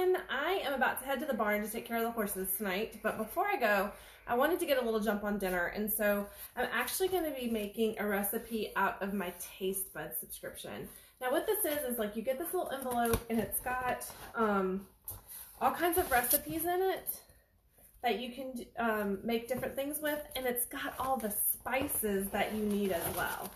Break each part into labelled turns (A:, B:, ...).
A: everyone. I am about to head to the barn to take care of the horses tonight, but before I go, I wanted to get a little jump on dinner, and so I'm actually going to be making a recipe out of my tastebuds subscription. Now what this is like you get this little envelope and it's got all kinds of recipes in it that you can make different things with, and it's got all the spices that you need as well.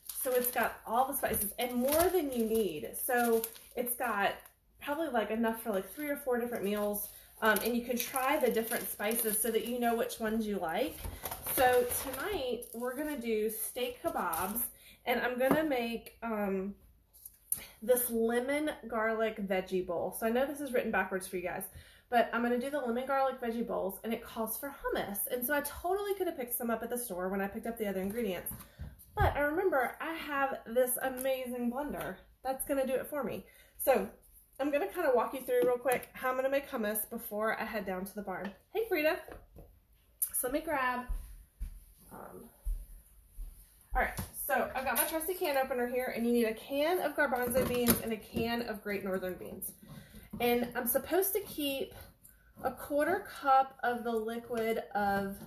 A: So it's got all the spices and more than you need. So it's got probably like enough for like 3 or 4 different meals. And you can try the different spices so that you know which ones you like. So tonight we're gonna do steak kebabs, and I'm gonna make this lemon garlic veggie bowl. So I know this is written backwards for you guys, but I'm gonna do the lemon garlic veggie bowls, and it calls for hummus. And so I totally could have picked some up at the store when I picked up the other ingredients. But I remember I have this amazing blender that's gonna do it for me. So I'm gonna kind of walk you through real quick how I'm gonna make hummus before I head down to the barn. Hey Frida. So let me grab, all right, so I've got my trusty can opener here, and you need a can of garbanzo beans and a can of Great Northern beans. And I'm supposed to keep a 1/4 cup of the liquid of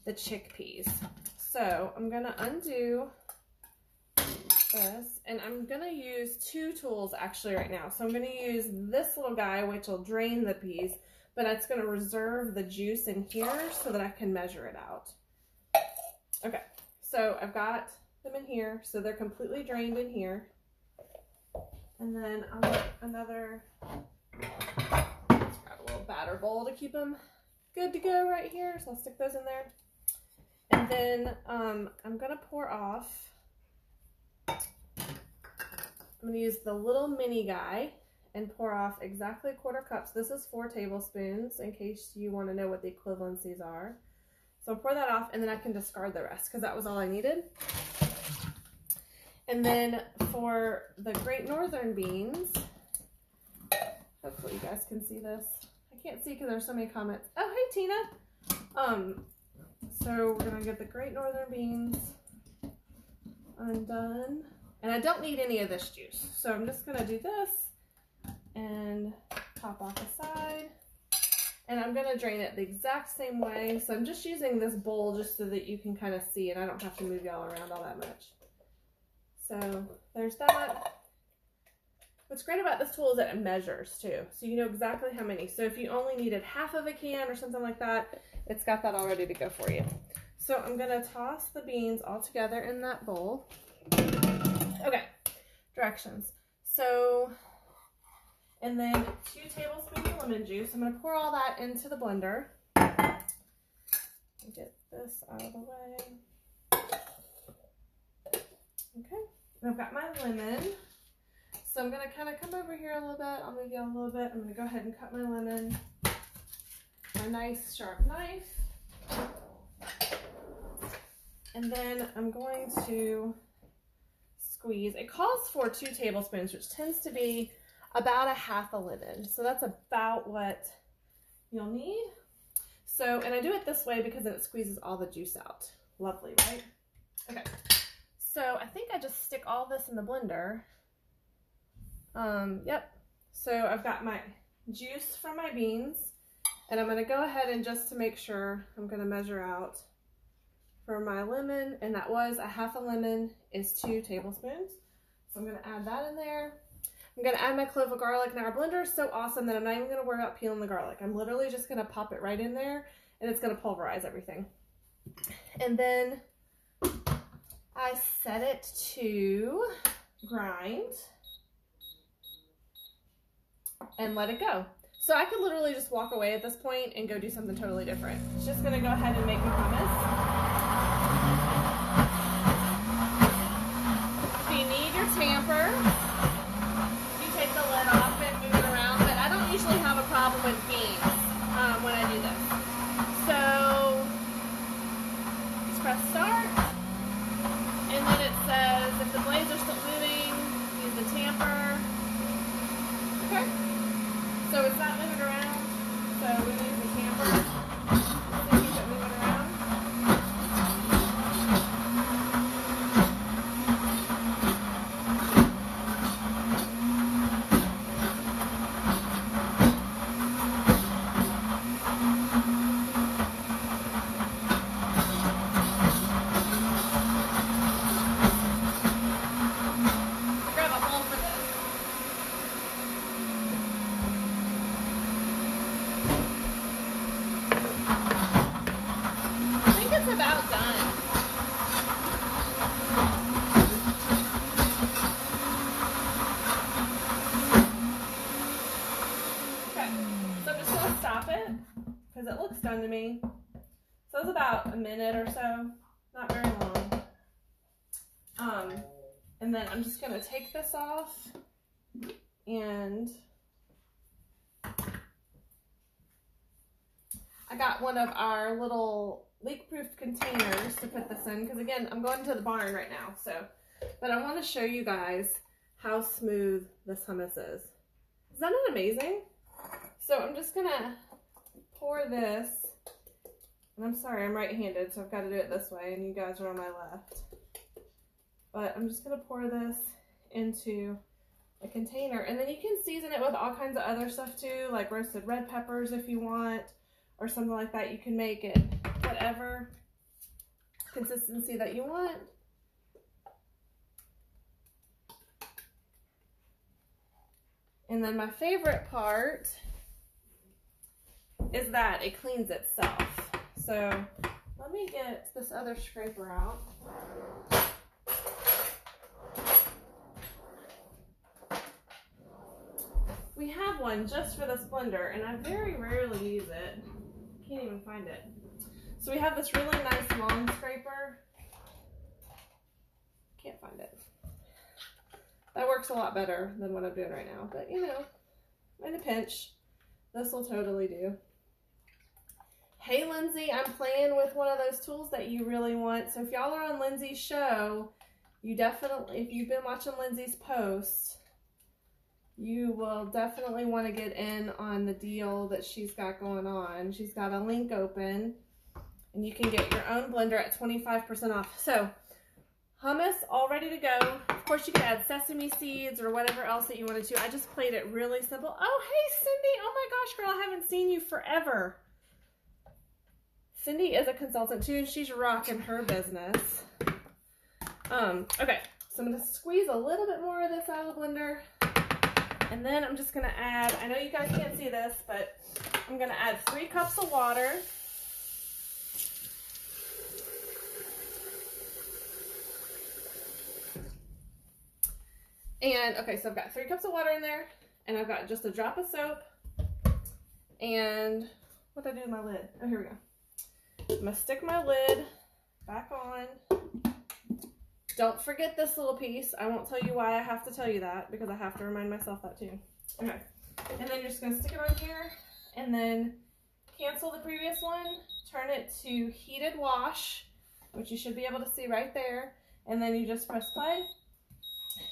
A: the chickpeas. So I'm gonna undo this, and I'm gonna use 2 tools actually right now. So I'm gonna use this little guy, which will drain the peas, but it's gonna reserve the juice in here so that I can measure it out. Okay, so I've got them in here, so they're completely drained in here. And then I'll get another, let's grab a little batter bowl to keep them good to go right here. So I'll stick those in there. And then I'm gonna pour off, I'm gonna use the little mini guy and pour off exactly 1/4 cup. So this is 4 tablespoons in case you want to know what the equivalencies are. So I'll pour that off, and then I can discard the rest because that was all I needed. And then for the Great Northern beans, hopefully you guys can see this. I can't see because there's so many comments. Oh, hey Tina. So we're gonna get the Great Northern beans undone. And I don't need any of this juice. So I'm just gonna do this and top off the side. And I'm gonna drain it the exact same way. So I'm just using this bowl just so that you can kind of see, and I don't have to move y'all around all that much. So there's that. What's great about this tool is that it measures too. So you know exactly how many. So if you only needed half of a can or something like that, it's got that all ready to go for you. So I'm gonna toss the beans all together in that bowl. Okay, directions. So, and then 2 tablespoons of lemon juice. I'm gonna pour all that into the blender. Get this out of the way. Okay, and I've got my lemon. So I'm gonna kind of come over here a little bit. I'll move you a little bit. I'm gonna go ahead and cut my lemon. My nice sharp knife. And then I'm going to squeeze. It calls for 2 tablespoons, which tends to be about 1/2 a lemon. So that's about what you'll need. So, and I do it this way because then it squeezes all the juice out. Lovely, right? Okay. So I think I just stick all this in the blender. Yep. So I've got my juice from my beans, and I'm going to go ahead and just to make sure, I'm going to measure out for my lemon, and that was 1/2 a lemon is 2 tablespoons. So I'm going to add that in there. I'm going to add my clove of garlic. Now our blender is so awesome that I'm not even going to worry about peeling the garlic. I'm literally just going to pop it right in there, and it's going to pulverize everything. And then I set it to grind and let it go. So I could literally just walk away at this point and go do something totally different. It's just going to go ahead and make me hummus. Tamper. You take the lid off and move it around, but I don't usually have a problem with beans when I do this. So just press start, and then it says if the blades are still moving, use the tamper. Okay, so it's not moving around, so we use the tamper to keep it moving around. because it looks done to me. So it's about a minute or so, not very long. And then I'm just gonna take this off, and I got one of our little leak-proof containers to put this in, because again, I'm going to the barn right now, but I want to show you guys how smooth this hummus is. Is that not amazing? So I'm just gonna pour this, and I'm sorry, I'm right-handed, so I've got to do it this way, and you guys are on my left. But I'm just gonna pour this into a container, and then you can season it with all kinds of other stuff too, like roasted red peppers if you want, or something like that. You can make it whatever consistency that you want. And then my favorite part is that it cleans itself. So let me get this other scraper out. We have one just for this blender, and I very rarely use it. Can't even find it. So we have this really nice long scraper. Can't find it. That works a lot better than what I'm doing right now, but you know, in a pinch, this will totally do. Hey Lindsay, I'm playing with one of those tools that you really want. So if y'all are on Lindsay's show, you definitely, if you've been watching Lindsay's posts, you will definitely want to get in on the deal that she's got going on. She's got a link open, and you can get your own blender at 25% off. So hummus all ready to go. Of course, you can add sesame seeds or whatever else that you wanted to. I just played it really simple. Oh, hey, Cindy. Oh my gosh, girl, I haven't seen you forever. Cindy is a consultant too, and she's rocking her business. Okay, so I'm gonna squeeze a little bit more of this out of the blender, and then I'm just gonna add, I know you guys can't see this, but I'm gonna add 3 cups of water. And okay, so I've got 3 cups of water in there, and I've got just a drop of soap, and what did I do with my lid? Oh, here we go. I'm gonna stick my lid back on. Don't forget this little piece. I won't tell you why I have to tell you that, because I have to remind myself that too. Okay, and then you're just gonna stick it on here, and then cancel the previous one, turn it to heated wash, which you should be able to see right there, and then you just press play.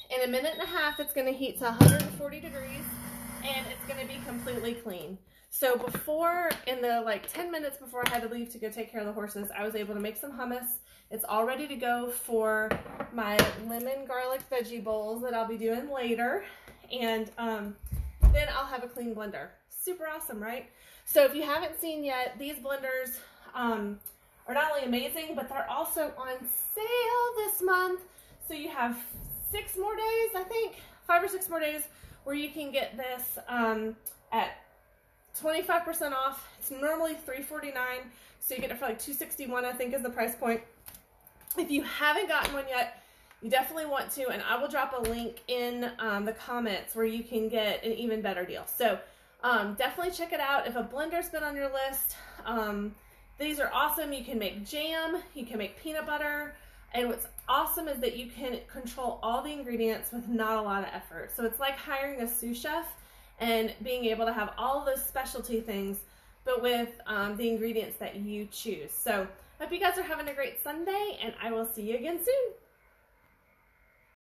A: In a minute and a half, it's going to heat to 140 degrees, and it's going to be completely clean. So before, in the like 10 minutes before I had to leave to go take care of the horses, I was able to make some hummus. It's all ready to go for my lemon garlic veggie bowls that I'll be doing later. And then I'll have a clean blender. Super awesome, right? So if you haven't seen yet, these blenders are not only amazing, but they're also on sale this month. So you have 6 more days, I think, 5 or 6 more days, where you can get this at 25% off. It's normally $349, so you get it for like $261, I think is the price point. If you haven't gotten one yet, you definitely want to, and I will drop a link in the comments where you can get an even better deal. So definitely check it out. If a blender's been on your list, these are awesome. You can make jam, you can make peanut butter, and what's awesome is that you can control all the ingredients with not a lot of effort. So it's like hiring a sous chef and being able to have all of those specialty things, but with the ingredients that you choose. So I hope you guys are having a great Sunday, and I will see you again soon.